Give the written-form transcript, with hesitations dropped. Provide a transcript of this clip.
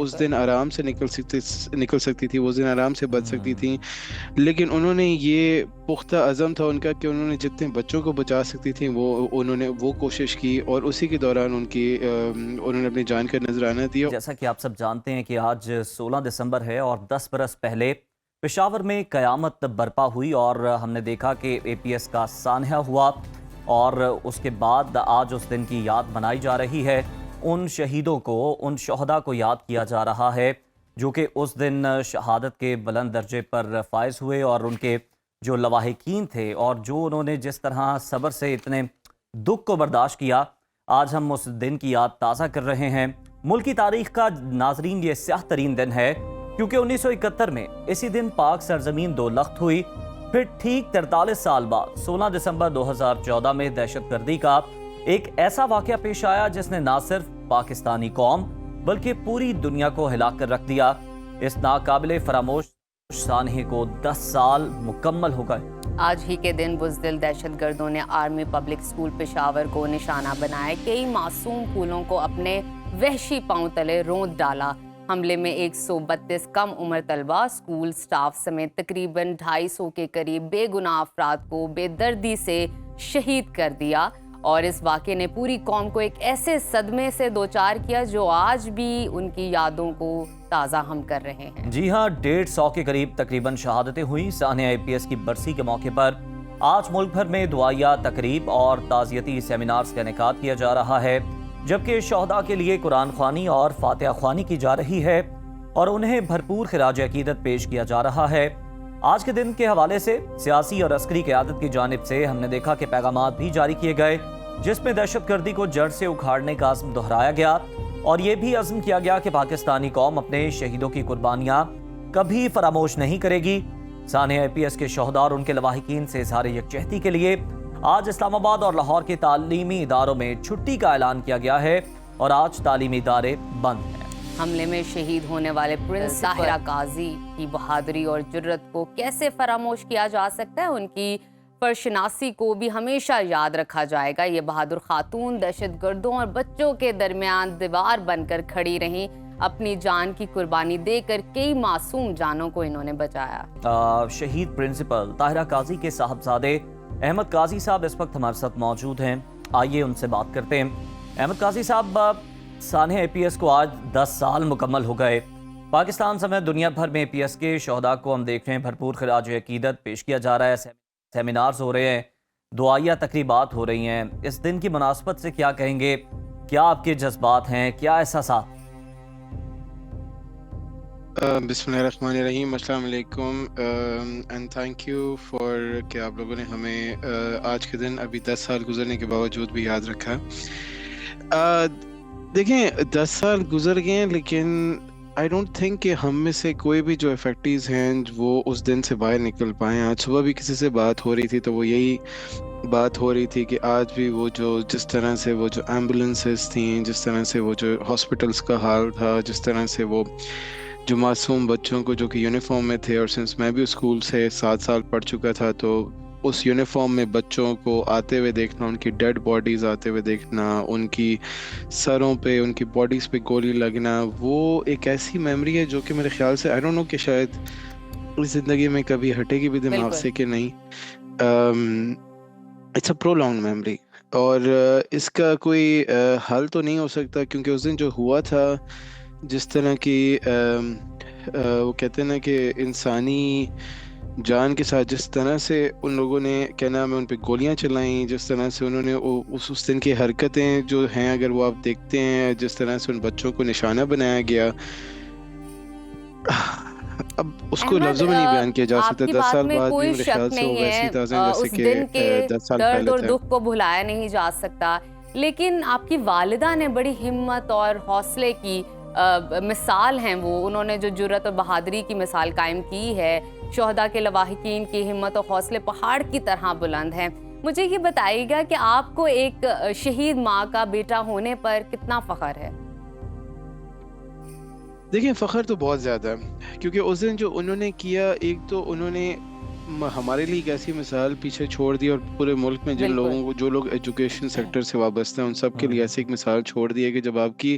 اس دن آرام سے نکل سکتی تھی، وہ اس دن آرام سے بچ سکتی تھیں، لیکن انہوں نے یہ پختہ عزم تھا ان کا کہ انہوں نے جتنے بچوں کو بچا سکتی تھیں انہوں نے وہ کوشش کی، اور اسی کے دوران انہوں نے اپنی جان کا نذرانہ دیا۔ جیسا کہ آپ سب جانتے ہیں کہ آج 16 دسمبر ہے اور 10 برس پہلے پشاور میں قیامت برپا ہوئی، اور ہم نے دیکھا کہ اے پی ایس کا سانحہ ہوا، اور اس کے بعد آج اس دن کی یاد منائی جا رہی ہے۔ ان شہیدوں کو، ان شہداء کو یاد کیا جا رہا ہے جو کہ اس دن شہادت کے بلند درجے پر فائز ہوئے، اور ان کے جو لواحقین تھے اور جو انہوں نے جس طرح صبر سے اتنے دکھ کو برداشت کیا، آج ہم اس دن کی یاد تازہ کر رہے ہیں۔ ملکی تاریخ کا ناظرین یہ سیاہ ترین دن ہے، کیونکہ 1971 میں اسی دن پاک سرزمین دو لخت ہوئی، پھر ٹھیک 43 سال بعد 16 دسمبر 2014 میں دہشت گردی کا ایک ایسا واقعہ پیش آیا جس نے نہ صرف پاکستانی قوم بلکہ پوری دنیا کو ہلا کر رکھ دیا۔ اس ناقابل فراموش سانحے کو 10 سال مکمل ہو گئے۔ آج ہی کے دن بزدل دہشت گردوں نے آرمی پبلک اسکول پشاور کو نشانہ بنائے، کئی معصوم پھولوں کو اپنے وحشی پاؤں تلے روند ڈالا۔ حملے میں 132 کم عمر طلبہ، اسکول سٹاف سمیت تقریباً 250 کے قریب بے گناہ افراد کو بے دردی سے شہید کر دیا، اور اس واقعے نے پوری قوم کو ایک ایسے صدمے سے دوچار کیا جو آج بھی ان کی یادوں کو تازہ ہم کر رہے ہیں۔ جی ہاں، 150 کے قریب تقریباً شہادتیں ہوئیں۔ سانحہ اے پی ایس کی برسی کے موقع پر آج ملک بھر میں دعائیہ تقریب اور تعزیتی سیمینارز کا انعقاد کیا جا رہا ہے، جبکہ شہداء کے لیے قرآن خوانی اور فاتحہ خوانی کی جا رہی ہے اور انہیں بھرپور خراج عقیدت پیش کیا جا رہا ہے۔ آج کے دن کے حوالے سے سیاسی اور عسکری قیادت کی جانب سے ہم نے دیکھا کہ پیغامات بھی جاری کیے گئے، جس میں دہشت گردی کو جڑ سے اکھاڑنے کا عزم دہرایا گیا، اور یہ بھی عزم کیا گیا کہ پاکستانی قوم اپنے شہیدوں کی قربانیاں کبھی فراموش نہیں کرے گی۔ سانحہ اے پی ایس کے شہداء اور ان کے لواحقین سے اظہار یکجہتی کے لیے آج اسلام آباد اور لاہور کے تعلیمی اداروں میں چھٹی کا اعلان کیا گیا ہے، اور آج تعلیمی ادارے بند ہیں۔ حملے میں شہید ہونے والے پرنس طاہرہ قاضی کی بہادری اور جرت کو کیسے فراموش کیا جا سکتا ہے؟ ان کی فرشناسی کو بھی ہمیشہ یاد رکھا جائے گا۔ یہ بہادر خاتون دہشت گردوں اور بچوں کے درمیان دیوار بن کر کھڑی رہیں، اپنی جان کی قربانی دے کر کئی معصوم جانوں کو انہوں نے بچایا۔ شہید پرنسپل طاہرہ قاضی کے صاحبزادے احمد قاضی صاحب اس وقت ہمارے ساتھ موجود ہیں، آئیے ان سے بات کرتے ہیں۔ احمد قاضی صاحب، سانحہ اے پی ایس کو آج 10 سال مکمل ہو گئے۔ پاکستان سمیت دنیا بھر میں اے پی ایس کے شہداء کو ہم دیکھ رہے ہیں بھرپور خراج عقیدت پیش کیا جا رہا ہے، سیمینارز ہو رہے ہیں، دعائیہ تقریبات ہو رہی ہیں۔ اس دن کی مناسبت سے کیا کہیں گے؟ کیا آپ کے جذبات ہیں؟ کیا احساسات؟ بسم اللہ الرحمن الرحیم، السلام علیکم اینڈ تھینک یو فار کہ آپ لوگوں نے ہمیں آج کے دن ابھی 10 سال گزرنے کے باوجود بھی یاد رکھا۔ دیکھیں 10 سال گزر گئے ہیں، لیکن آئی ڈونٹ تھنک کہ ہم میں سے کوئی بھی جو افیکٹیز ہیں وہ اس دن سے باہر نکل پائیں۔ آج صبح بھی کسی سے بات ہو رہی تھی تو وہ یہی بات ہو رہی تھی کہ آج بھی وہ جس طرح سے وہ جو ایمبولینسز تھیں، جس طرح سے وہ جو ہاسپٹلس کا حال تھا، جس طرح سے وہ جو معصوم بچوں کو جو کہ یونیفارم میں تھے، اور سنس میں بھی اسکول سے 7 سال پڑھ چکا تھا تو اس یونیفارم میں بچوں کو آتے ہوئے دیکھنا، ان کی ڈیڈ باڈیز آتے ہوئے دیکھنا، ان کی سروں پہ، ان کی باڈیز پہ گولی لگنا، وہ ایک ایسی میموری ہے جو کہ میرے خیال سے آئی ڈونٹ نو کہ شاید اس زندگی میں کبھی ہٹے گی بھی دماغ سے کہ نہیں۔ اٹس اے پرولونگ میموری، اور اس کا کوئی حل تو نہیں ہو سکتا، کیونکہ اس دن جو ہوا تھا، جس طرح کی وہ کہتے ہیں نا کہ انسانی جان کے ساتھ جس طرح سے ان لوگوں نے کیا نام ہے ان پہ گولیاں چلائیں، جس طرح سے انہوں نے اس دن کی حرکتیں جو ہیں اگر وہ آپ دیکھتے ہیں، جس طرح سے ان بچوں کو نشانہ بنایا گیا، اب اس کو لفظوں میں نہیں بیان کیا جا سکتا۔ 10 سال بعد بھی میرے خیال سے وہ ویسی تازہ ہیں جیسے کہ 10 سال پہلے درد اور دکھ کو بھلایا نہیں جا سکتا، لیکن آپ کی والدہ نے بڑی ہمت اور حوصلے کی مثال ہیں وہ، انہوں نے جو جرت اور بہادری کی مثال قائم کی ہے، شہداء کے لواحقین کی ہمت اور حوصلے پہاڑ کی طرح بلند ہیں۔ مجھے یہ بتائیے گا کہ آپ کو ایک شہید ماں کا بیٹا ہونے پر کتنا فخر ہے؟ دیکھیں فخر تو بہت زیادہ ہے، کیونکہ اس دن جو انہوں نے کیا، ایک تو انہوں نے ہمارے لیے ایک ایسی مثال پیچھے چھوڑ دی، اور پورے ملک میں جن لوگوں کو، جو لوگ ایجوکیشن سیکٹر سے وابستہ ہیں، ان سب کے لیے ایسی ایک مثال چھوڑ دی ہے کہ جب آپ کی